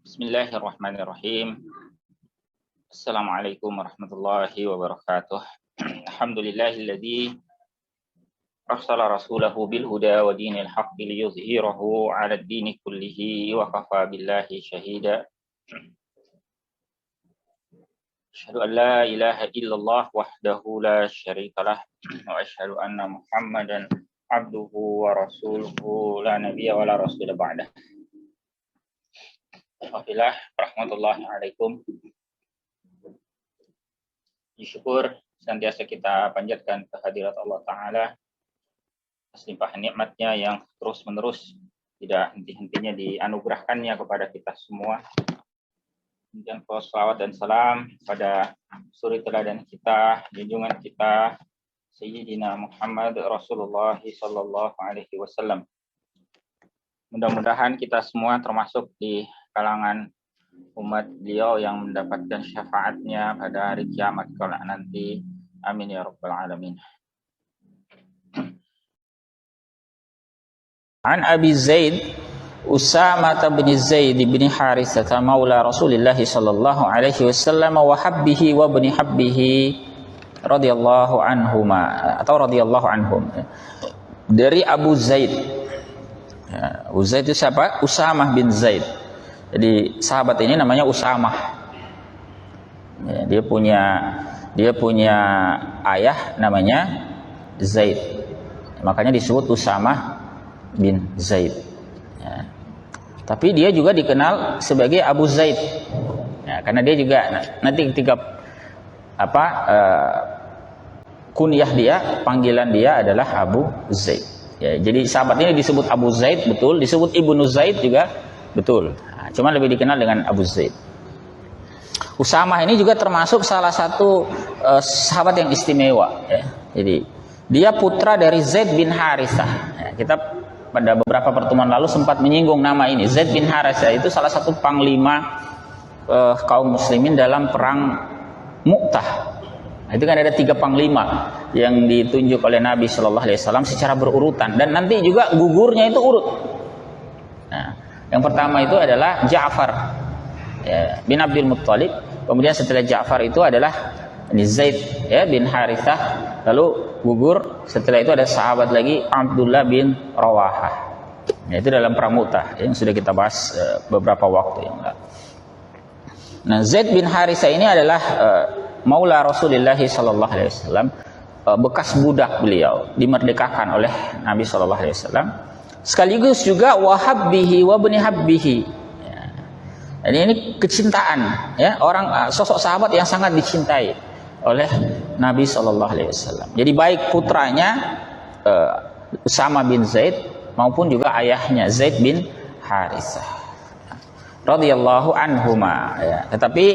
Bismillahirrahmanirrahim. Assalamualaikum warahmatullahi wabarakatuh. Alhamdulillahilladzi arsala rasulahu bil huda wa dinil haqqi liyuzhirahu 'ala ad-dini kullihi wa kafa billahi shahida. Asyhadu an la ilaha illallah wahdahu la syarikalah wa asyhadu anna Muhammadan abduhu wa rasuluhu la nabiyya wa la rasula ba'dah. Alhamdulillah, rahmatullahi alaikum. Syukur senantiasa kita panjatkan kehadirat Allah Ta'ala atas limpahan nikmatnya yang terus-menerus tidak henti-hentinya dianugerahkannya kepada kita semua. Dan salawat dan salam pada suri teladan kita, junjungan kita, Sayyidina Muhammad Rasulullah Sallallahu Alaihi Wasallam. Mudah-mudahan kita semua termasuk di kalangan umat beliau yang mendapatkan syafaatnya pada hari kiamat kelak nanti. Amin ya rabbal alamin. An Abi Zaid Usamah bin Zaid bin Harithah maula Rasulullah sallallahu alaihi wasallam wa habbihi wa ibn habbihi radhiyallahu anhuma atau radhiyallahu anhum. Dari Abu Zaid. Ya, Abu Zaid itu siapa? Usamah bin Zaid. Jadi sahabat ini namanya Usamah. Ya, dia punya ayah namanya Zaid. Makanya disebut Usamah bin Zaid. Ya. Tapi dia juga dikenal sebagai Abu Zaid. Ya, karena dia juga nanti ketika kunyah dia, panggilan dia adalah Abu Zaid. Ya, jadi sahabat ini disebut Abu Zaid betul, disebut Ibnu Zaid juga betul. Cuma lebih dikenal dengan Abu Zaid. Usamah ini juga termasuk salah satu sahabat yang istimewa. Ya. Jadi dia putra dari Zaid bin Harithah. Ya, kita pada beberapa pertemuan lalu sempat menyinggung nama ini. Zaid bin Harithah itu salah satu panglima kaum muslimin dalam perang Mu'tah. Nah, itu kan ada 3 panglima yang ditunjuk oleh Nabi Shallallahu Alaihi Wasallam secara berurutan dan nanti juga gugurnya itu urut. Nah, yang pertama itu adalah Ja'far ya, bin Abdul Muttalib. Kemudian setelah Ja'far itu adalah Zaid ya, bin Harithah. Lalu gugur setelah itu ada sahabat lagi Abdullah bin Rawahah. Ya, itu dalam perang Mu'tah yang sudah kita bahas beberapa waktu yang lalu. Nah, Zaid bin Harithah ini adalah maula Rasulullah sallallahu alaihi wasallam, bekas budak beliau dimerdekakan oleh Nabi sallallahu alaihi wasallam. Sekaligus juga wahabbihi wa ibn habbihi. Ya. Jadi ini kecintaan ya, orang sosok sahabat yang sangat dicintai oleh Nabi sallallahu alaihi wasallam. Jadi baik putranya Usamah bin Zaid maupun juga ayahnya Zaid bin Harithah radhiyallahu anhuma ya. Tetapi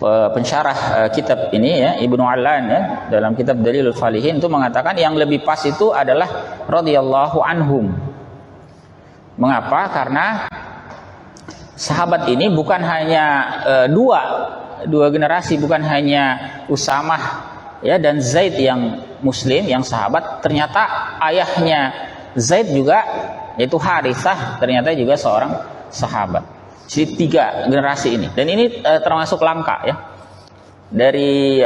pensyarah kitab ini ya, Ibnu Allan ya, dalam kitab Dalilul Falihin itu mengatakan yang lebih pas itu adalah radhiyallahu anhum. Mengapa? Karena sahabat ini bukan hanya dua generasi, bukan hanya Usamah ya dan Zaid yang muslim, yang sahabat, ternyata ayahnya Zaid juga yaitu Harithah ternyata juga seorang sahabat. Jadi 3 generasi ini, dan ini termasuk langka ya. Dari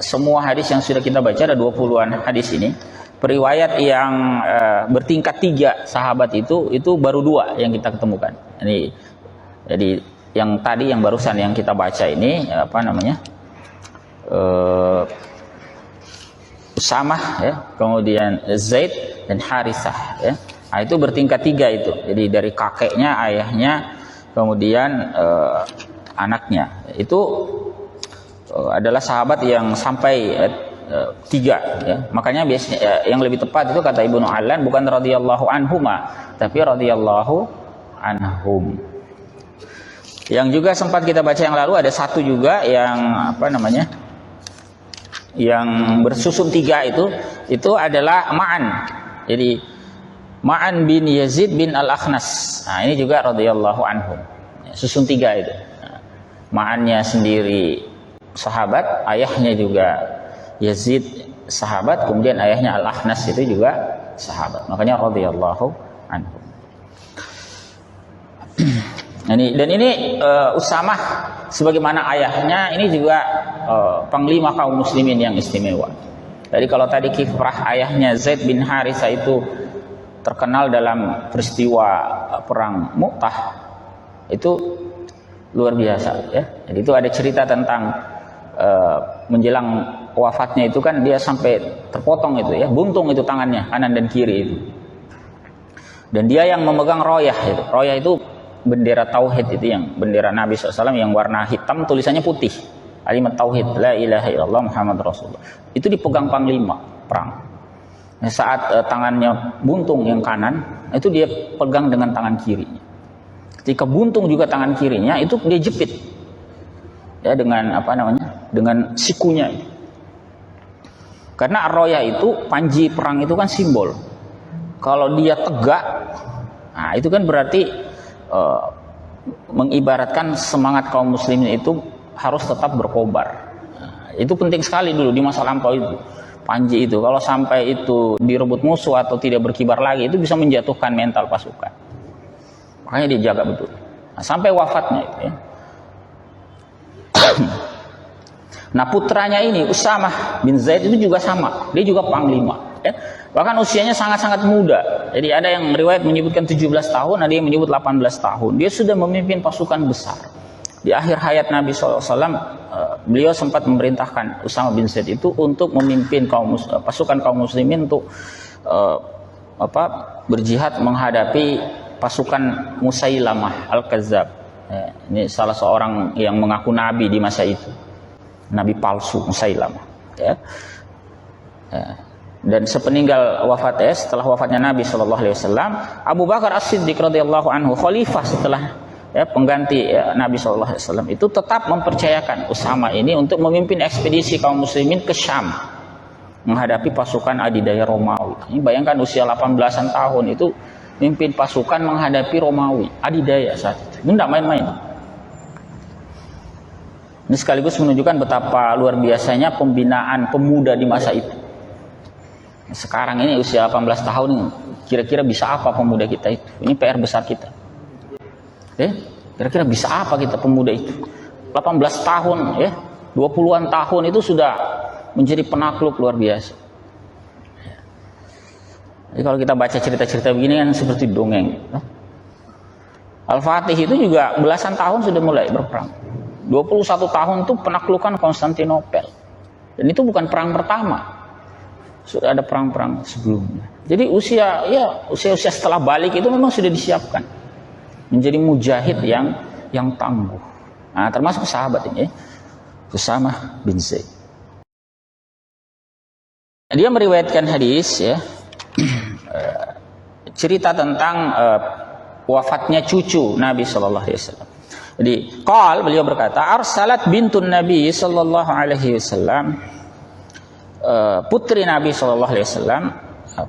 semua hadis yang sudah kita baca, ada 20-an hadis ini, periwayat yang bertingkat 3 sahabat itu baru 2 yang kita ketemukan. Ini jadi yang tadi yang barusan yang kita baca ini Usamah ya, kemudian Zaid dan Harithah ya. Nah, itu bertingkat 3 itu. Jadi dari kakeknya, ayahnya, kemudian anaknya itu adalah sahabat yang sampai 3 ya. Makanya biasanya yang lebih tepat itu kata Ibnu Allan bukan radhiyallahu anhuma tapi radhiyallahu anhum. Yang juga sempat kita baca yang lalu ada 1 juga yang yang bersusun 3 itu adalah Ma'an. Jadi Ma'an bin Yazid bin Al-Akhnas. Nah, ini juga radhiyallahu anhum. Susun 3 itu. Nah, Ma'annya sendiri sahabat, ayahnya juga Yazid sahabat, kemudian ayahnya Al-Akhnas itu juga sahabat. Makanya radhiyallahu anhum. Dan ini Usamah sebagaimana ayahnya ini juga panglima kaum muslimin yang istimewa. Jadi kalau tadi kiprah ayahnya Zaid bin Harithah itu terkenal dalam peristiwa perang Mu'tah, itu luar biasa ya. Jadi itu ada cerita tentang menjelang wafatnya itu kan dia sampai terpotong itu ya, buntung itu tangannya kanan dan kiri itu. Dan dia yang memegang royah itu. Royah itu bendera tauhid itu, yang bendera Nabi SAW yang warna hitam tulisannya putih, kalimat tauhid la ilaha illallah Muhammad Rasulullah. Itu dipegang panglima perang. Nah, saat tangannya buntung yang kanan itu dia pegang dengan tangan kirinya. Ketika buntung juga tangan kirinya itu dia jepit ya dengan dengan sikunya. Karena ar-royah itu panji perang itu kan simbol. Kalau dia tegak, nah itu kan berarti mengibaratkan semangat kaum muslimin itu harus tetap berkobar. Nah, itu penting sekali dulu di masa lampau itu. Panji itu kalau sampai itu direbut musuh atau tidak berkibar lagi, itu bisa menjatuhkan mental pasukan. Makanya dijaga betul. Nah, sampai wafatnya itu ya. Nah, putranya ini Usamah bin Zaid itu juga sama, dia juga panglima ya. Bahkan usianya sangat-sangat muda. Jadi ada yang riwayat menyebutkan 17 tahun, ada yang menyebut 18 tahun. Dia sudah memimpin pasukan besar. Di akhir hayat Nabi SAW, beliau sempat memerintahkan Usamah bin Zaid itu untuk memimpin pasukan kaum muslimin untuk berjihad menghadapi pasukan Musailamah Al-Kazzab. Ini salah seorang yang mengaku nabi di masa itu, nabi palsu Musailamah ya. Dan sepeninggal wafatnya, setelah wafatnya Nabi SAW, Abu Bakar As-Siddiq radhiyallahu anhu, khalifah setelah pengganti Nabi SAW, itu tetap mempercayakan Usamah ini untuk memimpin ekspedisi kaum muslimin ke Syam menghadapi pasukan adidaya Romawi. Ini bayangkan usia 18-an tahun itu memimpin pasukan menghadapi Romawi adidaya saat itu. Ini tidak main-main. Ini sekaligus menunjukkan betapa luar biasanya pembinaan pemuda di masa itu. Sekarang ini usia 18 tahun, kira-kira bisa apa pemuda kita itu? Ini PR besar kita. Kira-kira bisa apa kita pemuda itu? 18 tahun ya, 20-an tahun itu sudah menjadi penakluk luar biasa. Jadi kalau kita baca cerita-cerita begini kan seperti dongeng. Al-Fatih itu juga belasan tahun sudah mulai berperang. 21 tahun itu penaklukan Konstantinopel. Dan itu bukan perang pertama. Sudah ada perang-perang sebelumnya. Jadi usia setelah balik itu memang sudah disiapkan menjadi mujahid yang tangguh. Nah, termasuk sahabat ini, Usamah bin Zaid. Dia meriwayatkan hadis ya, cerita tentang wafatnya cucu Nabi Shallallahu Alaihi Wasallam. Jadi, beliau berkata, arsalat bintun Nabi Shallallahu Alaihi Wasallam. Putri Nabi SAW,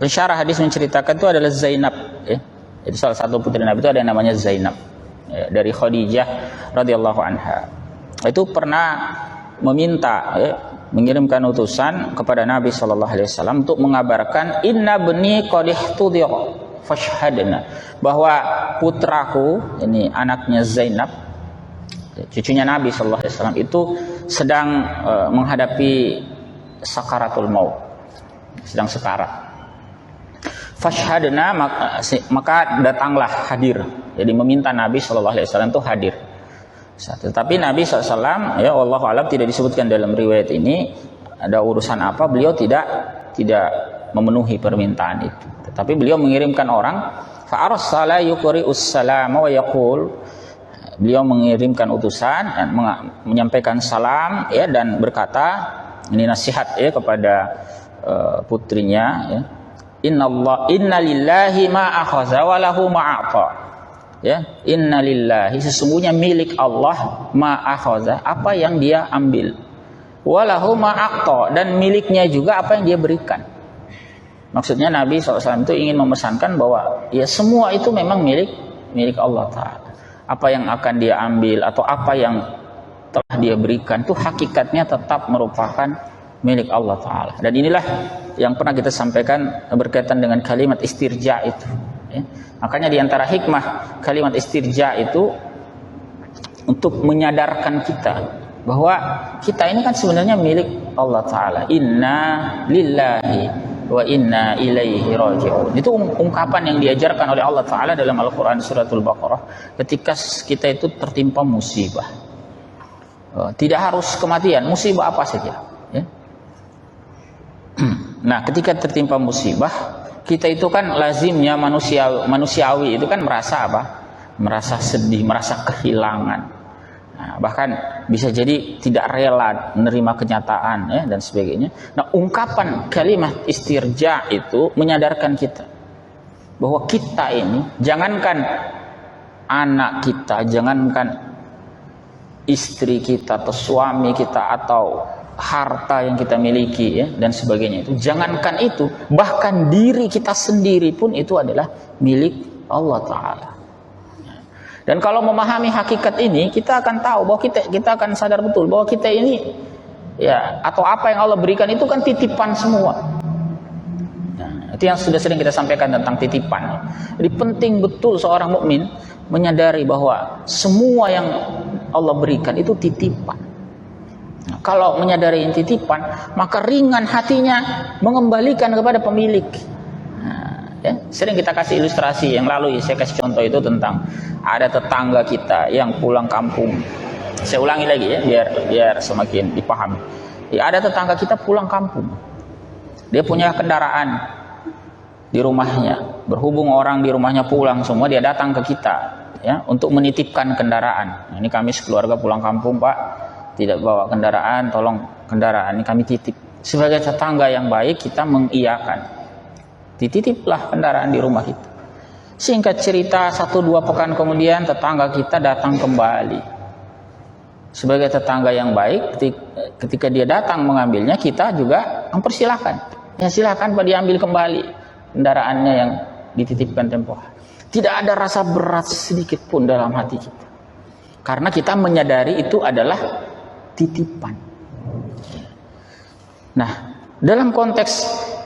pensyarah hadis menceritakan itu adalah Zainab ya. Jadi salah satu putri Nabi itu ada yang namanya Zainab ya, dari Khadijah radhiyallahu anha. Itu pernah meminta mengirimkan utusan kepada Nabi SAW untuk mengabarkan inna bni qad ihtudira fashhadna, bahwa putraku, ini anaknya Zainab, cucunya Nabi SAW, itu sedang menghadapi sakaratul maut, sedang sekarat. Fashhadna, maka datanglah, hadir. Jadi meminta Nabi SAW itu hadir. Tetapi Nabi SAW ya Allah alam tidak disebutkan dalam riwayat ini ada urusan apa, beliau tidak memenuhi permintaan itu. Tetapi beliau mengirimkan orang, fa arsala yuqri'us salama wa yaqul, beliau mengirimkan utusan dan menyampaikan salam ya, dan berkata, ini nasihat ya kepada putrinya ya. Inna lillahi ma akhadha wa lahu ma a'ta. Ya, inna lillahi, sesungguhnya milik Allah, ma akhadha, apa yang dia ambil, wa lahu ma a'ta, dan miliknya juga apa yang dia berikan. Maksudnya Nabi SAW itu ingin memesankan bahwa ya semua itu memang milik Allah Ta'ala. Apa yang akan dia ambil atau apa yang telah dia berikan itu hakikatnya tetap merupakan milik Allah Ta'ala. Dan inilah yang pernah kita sampaikan berkaitan dengan kalimat istirja itu ya. Makanya di antara hikmah kalimat istirja itu untuk menyadarkan kita bahwa kita ini kan sebenarnya milik Allah Ta'ala. Inna lillahi wa inna ilaihi raji'un. Itu ungkapan yang diajarkan oleh Allah Ta'ala dalam Al-Quran suratul Baqarah ketika kita itu tertimpa musibah. Tidak harus kematian, musibah apa saja ya. Nah, ketika tertimpa musibah, kita itu kan lazimnya manusiawi itu kan merasa apa? Merasa sedih, merasa kehilangan. Nah, bahkan bisa jadi tidak rela menerima kenyataan ya, dan sebagainya. Nah, ungkapan kalimat istirja itu menyadarkan kita bahwa kita ini, jangankan anak kita, jangankan istri kita atau suami kita atau harta yang kita miliki ya, dan sebagainya itu, jangankan itu, bahkan diri kita sendiri pun itu adalah milik Allah Ta'ala. Dan kalau memahami hakikat ini, kita akan tahu bahwa kita akan sadar betul bahwa kita ini ya, atau apa yang Allah berikan itu kan titipan semua. Nah, itu yang sudah sering kita sampaikan tentang titipan. Jadi penting betul seorang mukmin menyadari bahwa semua yang Allah berikan itu titipan. Nah, kalau menyadari ini titipan, maka ringan hatinya mengembalikan kepada pemilik. Ya, sering kita kasih ilustrasi yang lalu, saya kasih contoh itu tentang ada tetangga kita yang pulang kampung. Saya ulangi lagi ya, biar semakin dipahami. Ya, ada tetangga kita pulang kampung. Dia punya kendaraan di rumahnya. Berhubung orang di rumahnya pulang semua, dia datang ke kita ya untuk menitipkan kendaraan. Nah, ini kami sekeluarga pulang kampung, Pak. Tidak bawa kendaraan, tolong kendaraan ini kami titip. Sebagai tetangga yang baik, kita mengiyakan. Dititiplah kendaraan di rumah kita. Singkat cerita, 1-2 pekan kemudian tetangga kita datang kembali. Sebagai tetangga yang baik, ketika dia datang mengambilnya, kita juga mempersilahkan. Ya silakan Pak, diambil kembali kendaraannya yang dititipkan tempo hari. Tidak ada rasa berat sedikit pun dalam hati kita. Karena kita menyadari itu adalah titipan. Nah, dalam konteks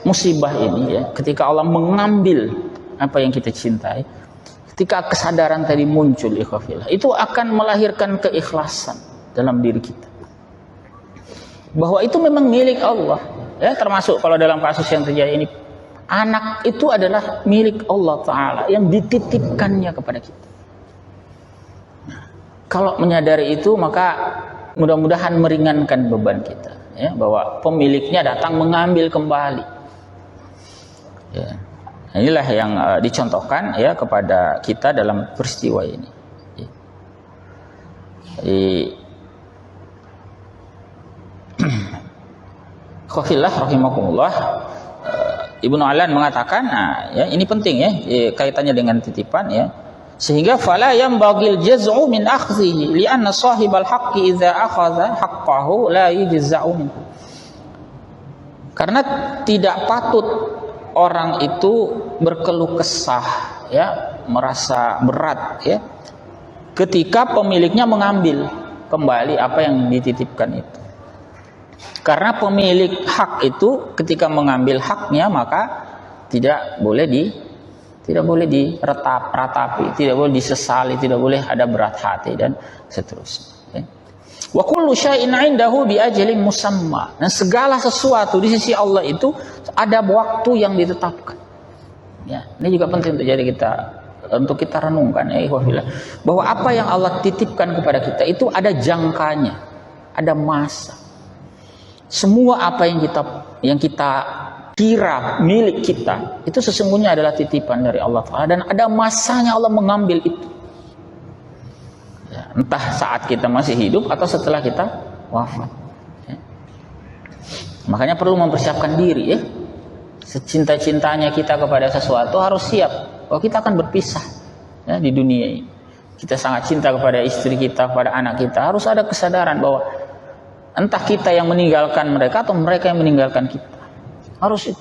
musibah ini ya, ketika Allah mengambil apa yang kita cintai, ketika kesadaran tadi muncul ikhwafillah, itu akan melahirkan keikhlasan dalam diri kita bahwa itu memang milik Allah ya. Termasuk kalau dalam kasus yang terjadi ini, anak itu adalah milik Allah Ta'ala yang dititipkannya kepada kita. Nah, kalau menyadari itu, maka mudah-mudahan meringankan beban kita ya, bahwa pemiliknya datang mengambil kembali. Ya, inilah yang dicontohkan ya kepada kita dalam peristiwa ini. Ya. Khafillah rahimakumullah, Ibnu Alan mengatakan, nah, ya, ini penting ya, kaitannya dengan titipan ya. Sehingga fala yanbaghil jaz'u min akhdhihi li'anna sahibal haqqi idza akhadha haqqahu la yujza'u minhu. Karena tidak patut orang itu berkeluh kesah ya, merasa berat ya, ketika pemiliknya mengambil kembali apa yang dititipkan itu. Karena pemilik hak itu ketika mengambil haknya, maka tidak boleh diratapi, tidak boleh disesali, tidak boleh ada berat hati dan seterusnya ya. Wa kullu syai'in 'indahu bi ajalin musamma. Dan segala sesuatu di sisi Allah itu ada waktu yang ditetapkan. Ya, ini juga penting untuk kita renungkan ya, bahwa apa yang Allah titipkan kepada kita itu ada jangkanya, ada masa. Semua apa yang kita kira milik kita itu sesungguhnya adalah titipan dari Allah Ta'ala, dan ada masanya Allah mengambil itu. Ya, entah saat kita masih hidup atau setelah kita wafat ya. Makanya perlu mempersiapkan diri ya. Secinta-cintanya kita kepada sesuatu harus siap bahwa kita akan berpisah ya, di dunia ini. Kita sangat cinta kepada istri kita, kepada anak kita, harus ada kesadaran bahwa entah kita yang meninggalkan mereka atau mereka yang meninggalkan kita. Harus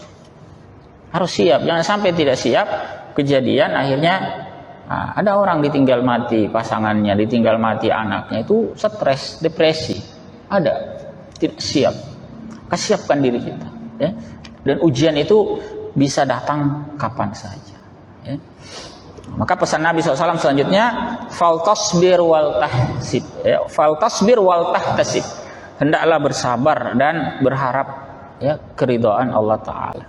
siap. Jangan sampai tidak siap, kejadian akhirnya ada orang ditinggal mati pasangannya, ditinggal mati anaknya, itu stres, depresi. Ada, tidak siap. Siapkan diri kita ya. Dan ujian itu bisa datang kapan saja Ya. Maka pesan Nabi SAW selanjutnya, faltasbir wal tahtasib, ya, faltasbir wal tahtasib, hendaklah bersabar dan berharap, ya, keridhaan Allah Ta'ala.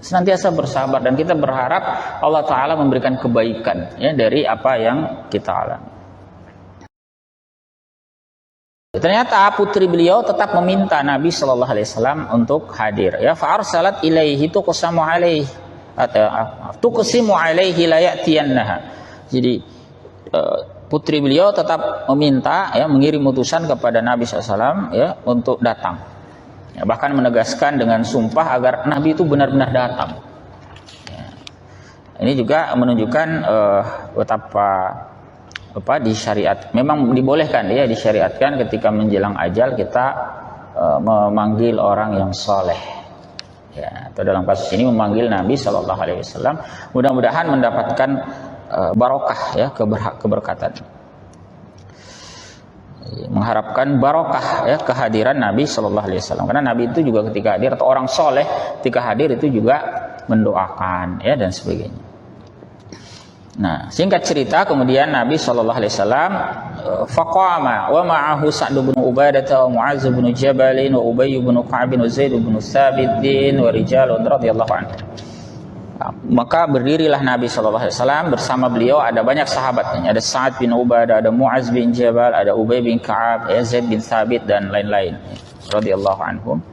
Senantiasa bersabar dan kita berharap Allah Ta'ala memberikan kebaikan, ya, dari apa yang kita alami. Ternyata putri beliau tetap meminta Nabi Shallallahu Alaihi Wasallam untuk hadir. Ya, fa'arsalat ilaihi tuqsamu alaihi atau tuqsimu alaihi la ya'tiyannaha. Jadi putri beliau tetap meminta, ya, mengirim utusan kepada Nabi SAW, ya, untuk datang. Ya, bahkan menegaskan dengan sumpah agar Nabi itu benar-benar datang. Ya. Ini juga menunjukkan betapa disyariat, memang dibolehkan, ya, disyariatkan ketika menjelang ajal kita memanggil orang yang soleh, ya, atau dalam kasus ini memanggil Nabi Shallallahu Alaihi Wasallam, mudah-mudahan mendapatkan barokah, ya, keberkatan, mengharapkan barokah, ya, kehadiran Nabi Shallallahu Alaihi Wasallam, karena Nabi itu juga ketika hadir atau orang soleh ketika hadir itu juga mendoakan, ya, dan sebagainya. Nah, singkat cerita, kemudian Nabi Shallallahu Alaihi Wasallam faqama wa ma'ahu Sa'd bin Ubadah wa Mu'adz bin Jabal wa Ubay bin Ka'ab wa Zaid bin Tsabit wa rijalun radhiyallahu anhu. Maka berdirilah Nabi Shallallahu Alaihi Wasallam, bersama beliau ada banyak sahabatnya, ada Sa'd bin Ubadah, ada Mu'adz bin Jabal, ada Ubay bin Ka'ab, Zaid bin Tsabit dan lain-lain radhiyallahu anhum.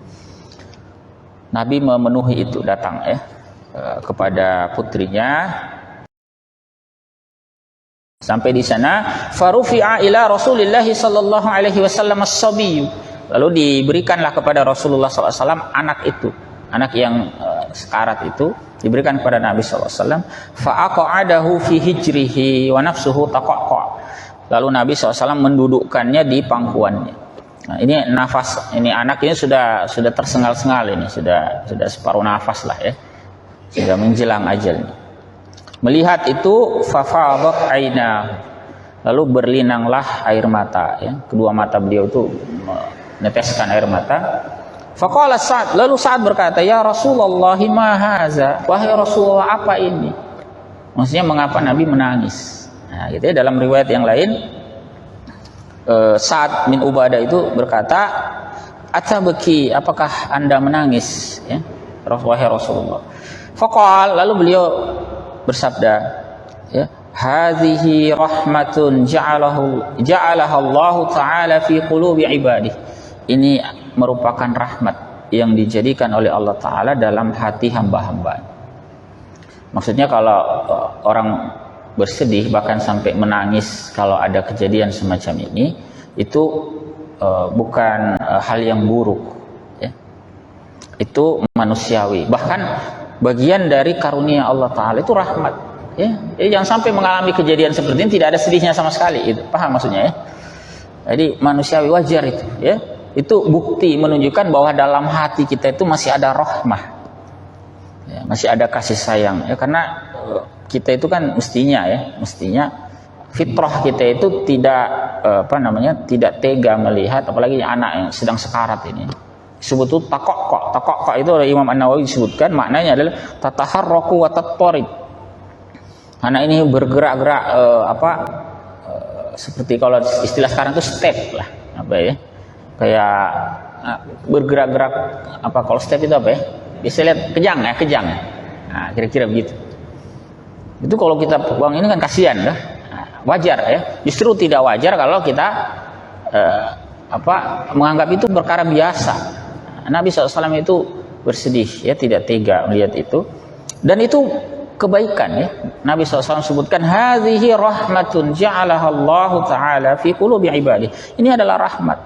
Nabi memenuhi itu, datang, ya, kepada putrinya. Sampai di sana, farufi'a ila Rasulillah sallallahu alaihi wasallam as-sabiyyu. Lalu diberikanlah kepada Rasulullah sallallahu alaihi wasallam anak itu, anak yang sekarat itu diberikan kepada Nabi sallallahu alaihi wasallam. Fa'aqa'adahu fi hijrihi wa nafsuhu taqaqqa. Lalu Nabi sallallahu alaihi wasallam mendudukkannya di pangkuannya. Nah, ini nafas, ini anak ini sudah tersengal-sengal, ini sudah separuh nafas lah, ya. Sudah menjelang ajalnya. Melihat itu, fafadat aina, lalu berlinanglah air mata, ya. Kedua mata beliau itu meneteskan air mata. Faqala Sa'd, lalu Sa'd berkata, ya Rasulullah, ma haza, wahai Rasulullah, apa ini? Maksudnya mengapa Nabi menangis? Nah, gitu, ya. Dalam riwayat yang lain, Sa'd bin Ubadah itu berkata, atabaki, apakah anda menangis, ya, wahai Rasulullah? Faqala, lalu beliau bersabda, ya, hadhihi rahmatun ja'alaha Allah Ta'ala fi qulubi ibadih. Ini merupakan rahmat yang dijadikan oleh Allah Ta'ala dalam hati hamba-hamba. Maksudnya kalau orang bersedih bahkan sampai menangis kalau ada kejadian semacam ini, itu bukan hal yang buruk, ya. Itu manusiawi, bahkan bagian dari karunia Allah Ta'ala, itu rahmat, ya. Jadi jangan sampai mengalami kejadian seperti ini tidak ada sedihnya sama sekali, itu paham maksudnya, ya. Jadi manusiawi, wajar itu, ya. Itu bukti menunjukkan bahwa dalam hati kita itu masih ada rahmah, ya, masih ada kasih sayang, ya. Karena kita itu kan mestinya fitrah kita itu tidak tidak tega melihat, apalagi anak yang sedang sekarat ini. Disebut itu takok itu oleh Imam An-Nawawi disebutkan maknanya adalah tataharraku wa tattarid. Anak ini bergerak-gerak seperti kalau istilah sekarang itu step lah, ya, kayak bergerak-gerak, kalau step itu apa, ya, bisa lihat kejang. Nah, kira-kira begitu. Itu kalau kita buang ini kan kasihan, dah. Nah, wajar, ya. Justru tidak wajar kalau kita menganggap itu perkara biasa. Nabi SAW itu bersedih, ya, tidak tega melihat itu, dan itu kebaikan, ya. Nabi SAW sebutkan hadhihi rahmatun ja'alaha Allah Ta'ala fi qulubi ibadih. Ini adalah rahmat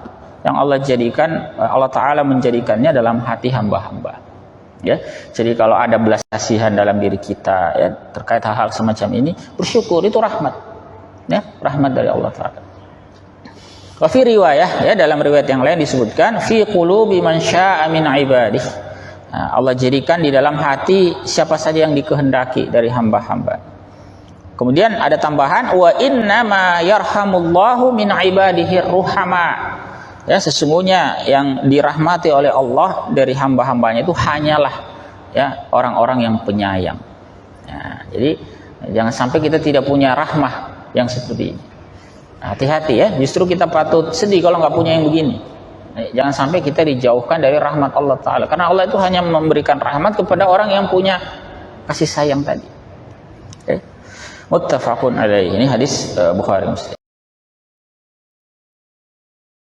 yang Allah Ta'ala menjadikannya dalam hati hamba-hamba, ya. Jadi kalau ada belas kasihan dalam diri kita, ya, terkait hal-hal semacam ini, bersyukur, itu rahmat, ya, rahmat dari Allah Ta'ala. Wa fi riwayah, ya, dalam riwayat yang lain disebutkan fi qulubi man syaa'a min ibadih. Nah, Allah jadikan di dalam hati siapa saja yang dikehendaki dari hamba-hamba. Kemudian ada tambahan wa inna ma yarhamullahu min ibadihi ruhama. Ya, sesungguhnya yang dirahmati oleh Allah dari hamba-hambanya itu hanyalah, ya, orang-orang yang penyayang. Nah, jadi Jangan sampai kita tidak punya rahmah yang seperti ini. Hati-hati ya, justru kita patut sedih kalau nggak punya yang begini. Jangan sampai kita dijauhkan dari rahmat Allah Ta'ala, karena Allah itu hanya memberikan rahmat kepada orang yang punya kasih sayang tadi. Muttafaqun alaihi. Ini hadis Bukhari Muslim.